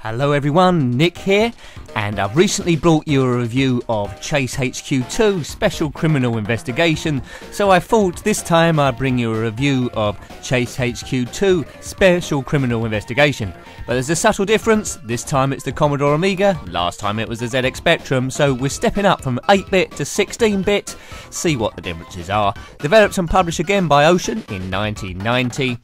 Hello everyone, Nick here, and I've recently brought you a review of Chase HQ2 Special Criminal Investigation, so I thought this time I'd bring you a review of Chase HQ2 Special Criminal Investigation. But there's a subtle difference. This time it's the Commodore Amiga, last time it was the ZX Spectrum, so we're stepping up from 8-bit to 16-bit, see what the differences are. Developed and published again by Ocean in 1990,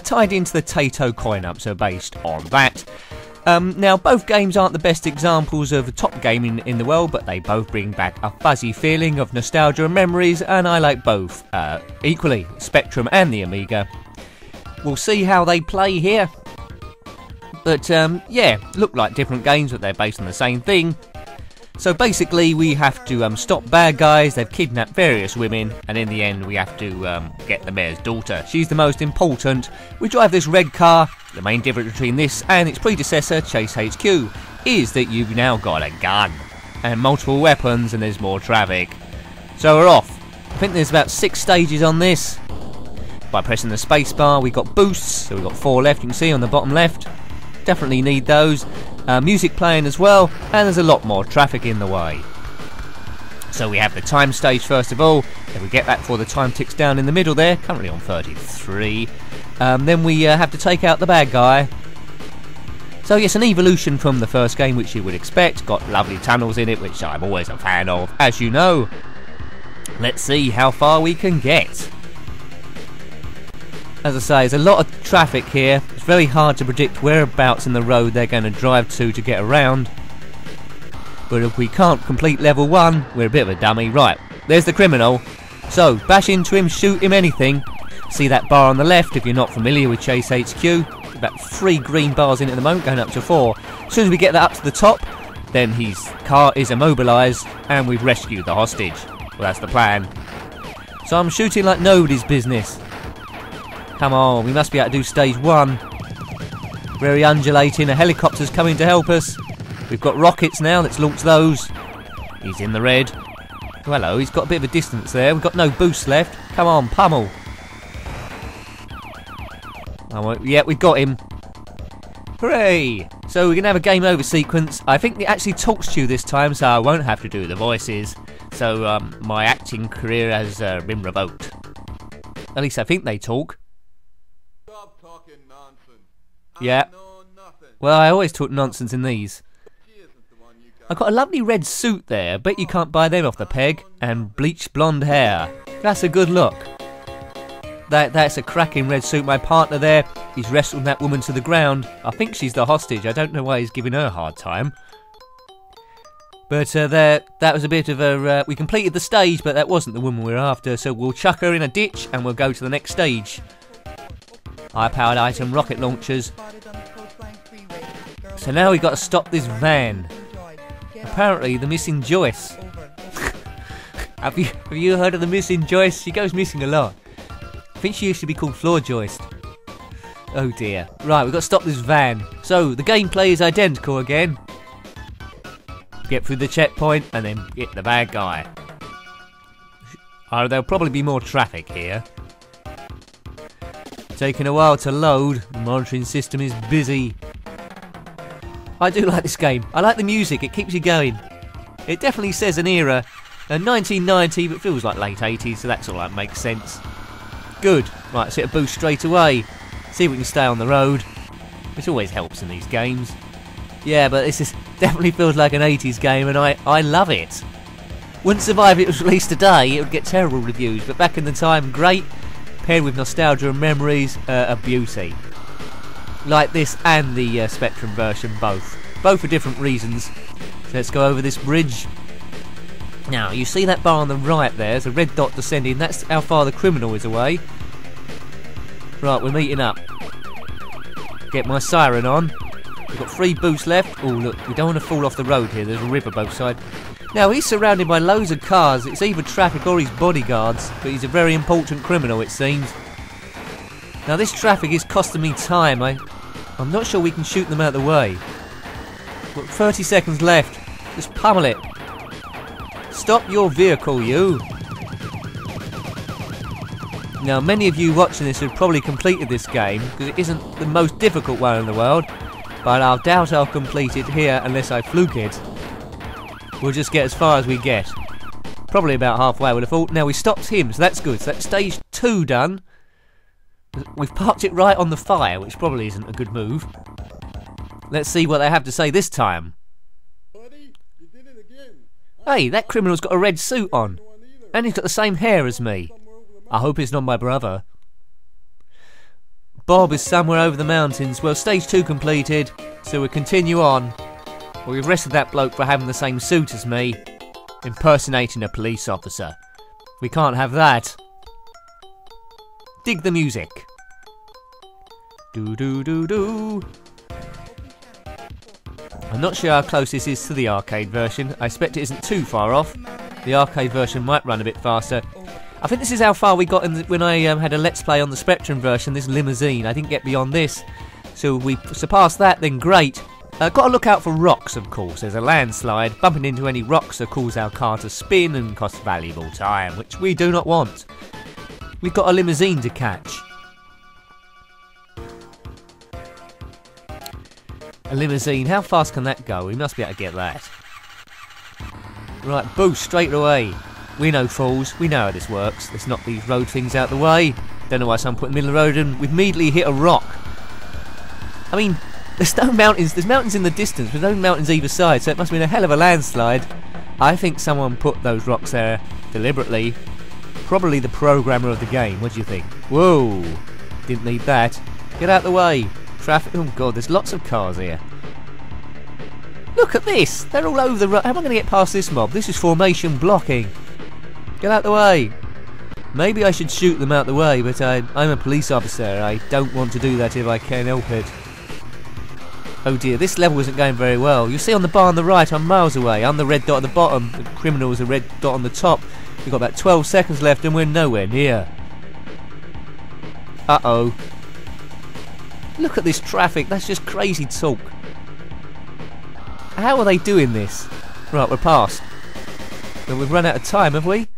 tied into the Taito coin-up, so based on that. Now, both games aren't the best examples of a top game in the world, but they both bring back a fuzzy feeling of nostalgia and memories, and I like both equally, Spectrum and the Amiga. We'll see how they play here. But yeah, look like different games, but they're based on the same thing. So basically we have to stop bad guys. They've kidnapped various women, and in the end we have to get the mayor's daughter. She's the most important. We drive this red car. The main difference between this and its predecessor, Chase HQ, is that you've now got a gun and multiple weapons, and there's more traffic. So we're off. I think there's about 6 stages on this. By pressing the space bar we got boosts, so we've got 4 left, you can see on the bottom left. Definitely need those. Music playing as well, and there's a lot more traffic in the way. So we have the time stage first of all. If we get that before the time ticks down in the middle there, currently on 33. Then we have to take out the bad guy. So yes, an evolution from the first game, which you would expect. Got lovely tunnels in it, which I'm always a fan of, as you know. Let's see how far we can get. As I say, there's a lot of traffic here. It's very hard to predict whereabouts in the road they're going to drive to get around. But if we can't complete level 1, we're a bit of a dummy. Right, there's the criminal. So, bash into him, shoot him, anything. See that bar on the left if you're not familiar with Chase HQ. About 3 green bars in at the moment, going up to 4. As soon as we get that up to the top, then his car is immobilised and we've rescued the hostage. Well, that's the plan. So I'm shooting like nobody's business. Come on, we must be able to do stage 1. Very undulating, a helicopter's coming to help us. We've got rockets now, let's launch those. He's in the red. Oh, hello, he's got a bit of a distance there. We've got no boost left. Come on, pummel. Oh, yeah, we've got him. Hooray! So we're going to have a game over sequence. I think it actually talks to you this time, so I won't have to do the voices. So my acting career has been revoked. At least I think they talk. Stop talking nonsense. Yeah. I know nothing. Well, I always talk nonsense in these. I've got a lovely red suit there. Bet you can't buy them off the peg. And bleached blonde hair. That's a good look. That's a cracking red suit. My partner there, he's wrestled that woman to the ground. I think she's the hostage. I don't know why he's giving her a hard time. But that was a bit of a... we completed the stage, but that wasn't the woman we were after. So we'll chuck her in a ditch and we'll go to the next stage. High-powered item, rocket launchers. So now we've got to stop this van. Apparently the missing Joyce. Have you heard of the missing Joyce? She goes missing a lot. I think she used to be called Floor Joist. Oh dear. Right, we've got to stop this van. So the gameplay is identical again. Get through the checkpoint and then get the bad guy. There'll probably be more traffic here. Taking a while to load. The monitoring system is busy. I do like this game. I like the music. It keeps you going. It definitely says an era. 1990, but feels like late 80s, so that's all that makes sense. Good. Right, let's hit a boost straight away. See if we can stay on the road. Which always helps in these games. Yeah, but this definitely feels like an 80s game, and I love it. Wouldn't survive if it was released today. It would get terrible reviews, but back in the time, great. Paired with nostalgia and memories, a beauty. Like this and the Spectrum version, both. Both for different reasons. So let's go over this bridge. Now, you see that bar on the right there, there's a red dot descending, that's how far the criminal is away. Right, we're meeting up. Get my siren on. We've got 3 boosts left. Oh look, we don't want to fall off the road here, there's a river both sides. Now, he's surrounded by loads of cars, it's either traffic or his bodyguards, but he's a very important criminal it seems. Now this traffic is costing me time, I'm not sure we can shoot them out of the way. We've got 30 seconds left, just pummel it. Stop your vehicle, you! Now, many of you watching this have probably completed this game, because it isn't the most difficult one in the world. But I doubt I'll complete it here unless I fluke it. We'll just get as far as we get. Probably about halfway, I would have thought. Now we stopped him, so that's good. So that's stage 2 done. We've parked it right on the fire, which probably isn't a good move. Let's see what they have to say this time. Buddy, you did it again. Hey, that criminal's got a red suit on. And he's got the same hair as me. I hope it's not my brother. Bob is somewhere over the mountains. Well, stage 2 completed, so we'll continue on. Well, we've arrested that bloke for having the same suit as me, impersonating a police officer. We can't have that. Dig the music. Do do do do. I'm not sure how close this is to the arcade version. I expect it isn't too far off. The arcade version might run a bit faster. I think this is how far we got when I had a Let's Play on the Spectrum version, this limousine. I didn't get beyond this. So if we surpass that, then great. Got to look out for rocks, of course. There's a landslide. Bumping into any rocks will cause our car to spin and cost valuable time, which we do not want. We've got a limousine to catch. A limousine, how fast can that go? We must be able to get that. Right, boost straight away. We're no fools, we know how this works. Let's knock these road things out the way. Don't know why someone put in the middle of the road and we've immediately hit a rock. I mean, there's no mountains, there's mountains in the distance, there's no mountains either side, so it must have been a hell of a landslide. I think someone put those rocks there deliberately. Probably the programmer of the game, what do you think? Whoa, didn't need that. Get out the way. Traffic, oh god, there's lots of cars here. Look at this, they're all over the road. How am I going to get past this mob? This is formation blocking. Get out the way. Maybe I should shoot them out the way, but I'm a police officer. I don't want to do that if I can help it. Oh dear, this level isn't going very well. You'll see on the bar on the right, I'm miles away. I'm the red dot at the bottom. The criminal is a red dot on the top. We've got about 12 seconds left and we're nowhere near. Uh-oh. Look at this traffic. That's just crazy talk. How are they doing this? Right, we're past. Well, we've run out of time, have we?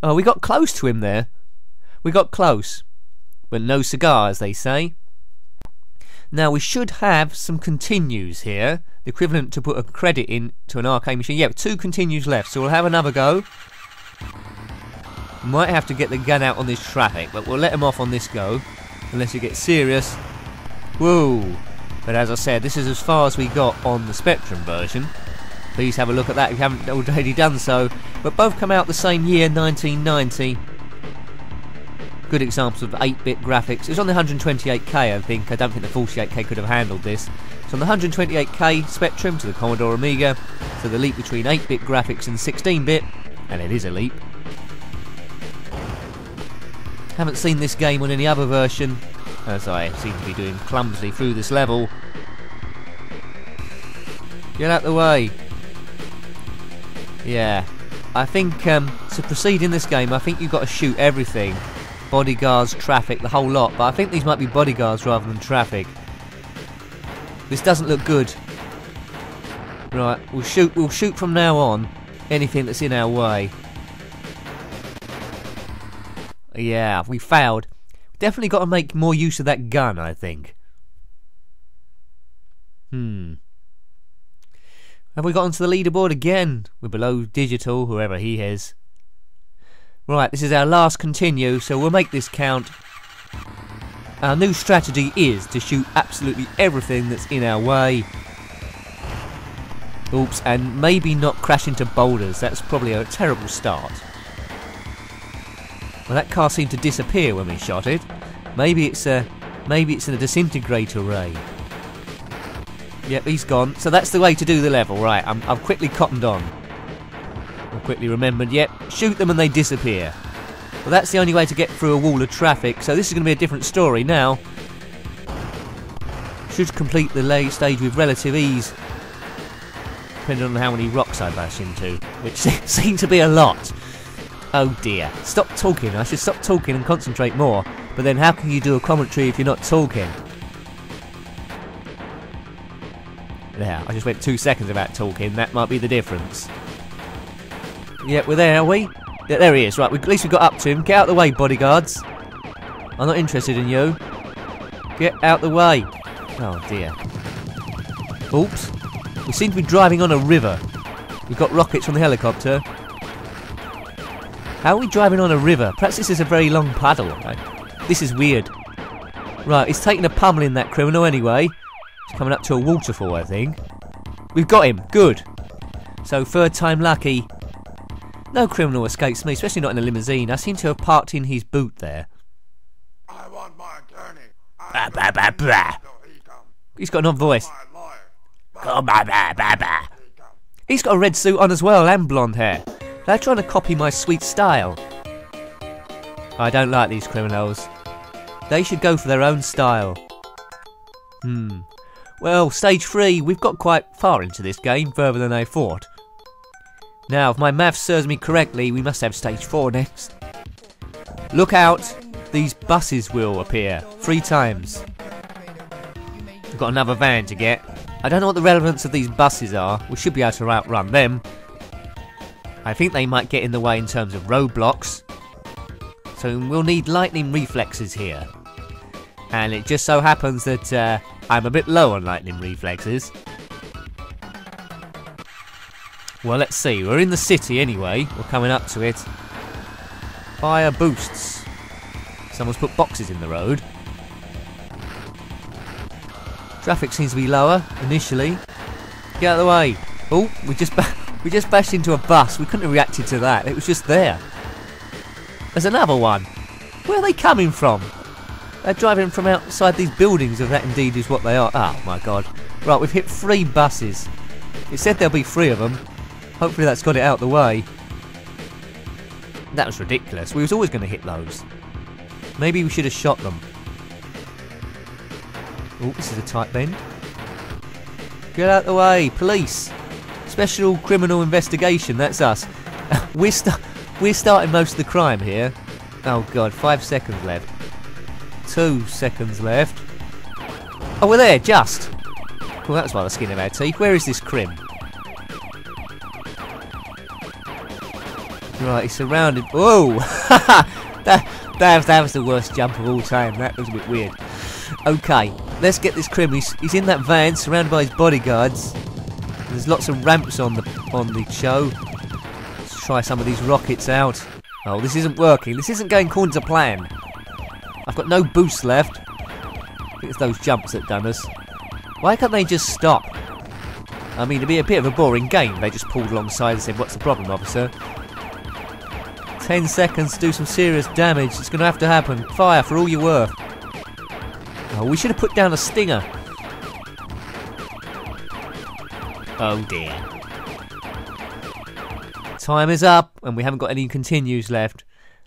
Oh, we got close to him there. We got close. But no cigar, as they say. Now, we should have some continues here. The equivalent to put a credit in to an arcade machine. Yeah, 2 continues left, so we'll have another go. Might have to get the gun out on this traffic, but we'll let him off on this go. Unless it gets serious. Whoa. But as I said, this is as far as we got on the Spectrum version. Please have a look at that if you haven't already done so. But both come out the same year, 1990. Good examples of 8-bit graphics. It was on the 128K, I think. I don't think the 48K could have handled this. So on the 128K Spectrum to the Commodore Amiga, so the leap between 8-bit graphics and 16-bit, and it is a leap. Haven't seen this game on any other version, as I seem to be doing clumsily through this level. Get out the way. Yeah, I think to proceed in this game, I think you've got to shoot everything. Bodyguards, traffic, the whole lot. But I think these might be bodyguards rather than traffic. This doesn't look good. Right, we'll shoot from now on anything that's in our way. Yeah, we failed. Definitely got to make more use of that gun, I think. Have we got onto the leaderboard again? We're below digital, whoever he is. Right, this is our last continue, so we'll make this count. Our new strategy is to shoot absolutely everything that's in our way. Oops, and maybe not crash into boulders. That's probably a terrible start. Well, that car seemed to disappear when we shot it. Maybe it's a disintegrator ray. Yep, he's gone. So that's the way to do the level, right? I've quickly cottoned on. I've quickly remembered. Yep, shoot them and they disappear. Well, that's the only way to get through a wall of traffic. So this is going to be a different story now. Should complete the lay stage with relative ease, depending on how many rocks I bash into, which seem to be a lot. Oh dear. Stop talking. I should stop talking and concentrate more. But then how can you do a commentary if you're not talking? There, I just went 2 seconds without talking. That might be the difference. Yep, we're there, are we? Yeah, there he is. Right, at least we got up to him. Get out the way, bodyguards. I'm not interested in you. Get out the way. Oh dear. Oops. We seem to be driving on a river. We've got rockets from the helicopter. How are we driving on a river? Perhaps this is a very long paddle. Right? This is weird. Right, he's taking a pummeling, that criminal, anyway. He's coming up to a waterfall, I think. We've got him. Good. So, third time lucky. No criminal escapes me, especially not in a limousine. I seem to have parked in his boot there. I want my attorney. Bah, bah, bah, bah. He's got an odd voice. Oh, bah, bah, bah, bah. He's got a red suit on as well, and blonde hair. They're trying to copy my sweet style. I don't like these criminals. They should go for their own style. Well, stage 3, we've got quite far into this game, further than I thought. Now, if my maths serves me correctly, we must have stage 4 next. Look out! These buses will appear 3 times. We've got another van to get. I don't know what the relevance of these buses are. We should be able to outrun them. I think they might get in the way in terms of roadblocks. So we'll need lightning reflexes here. And it just so happens that I'm a bit low on lightning reflexes. Well, let's see. We're in the city anyway. We're coming up to it. Fire boosts. Someone's put boxes in the road. Traffic seems to be lower initially. Get out of the way. Oh, we just bashed into a bus. We couldn't have reacted to that. It was just there. There's another one. Where are they coming from? They're driving from outside these buildings, if that indeed is what they are. Oh my god. Right, we've hit 3 buses. It said there'll be 3 of them. Hopefully that's got it out the way. That was ridiculous. We was always going to hit those. Maybe we should have shot them. Oh, this is a tight bend. Get out the way, police. Special criminal investigation, that's us. We're starting most of the crime here. Oh god, 5 seconds left. 2 seconds left. Oh, we're there, just. Well, that's by the skin of our teeth. Where is this crim? Right, he's surrounded. Whoa! that was the worst jump of all time. That was a bit weird. Okay, let's get this crim. He's in that van, surrounded by his bodyguards. There's lots of ramps on the show. Let's try some of these rockets out. Oh, this isn't working. This isn't going according to plan. I've got no boost left. I think it's those jumps that done us. Why can't they just stop? I mean, it'd be a bit of a boring game. They just pulled alongside and said, "What's the problem, officer?" 10 seconds to do some serious damage. It's going to have to happen. Fire for all you're worth. Oh, we should have put down a stinger. Oh dear. Time is up, and we haven't got any continues left.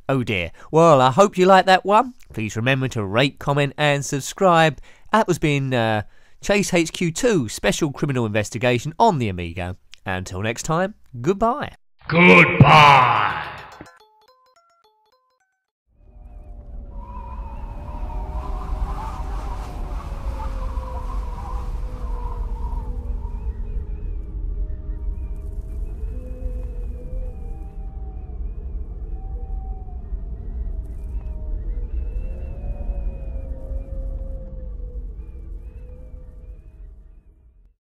Oh dear. Well, I hope you liked that one. Please remember to rate, comment, and subscribe. That was being Chase HQ2 Special Criminal Investigation on the Amiga. Until next time, goodbye. Goodbye.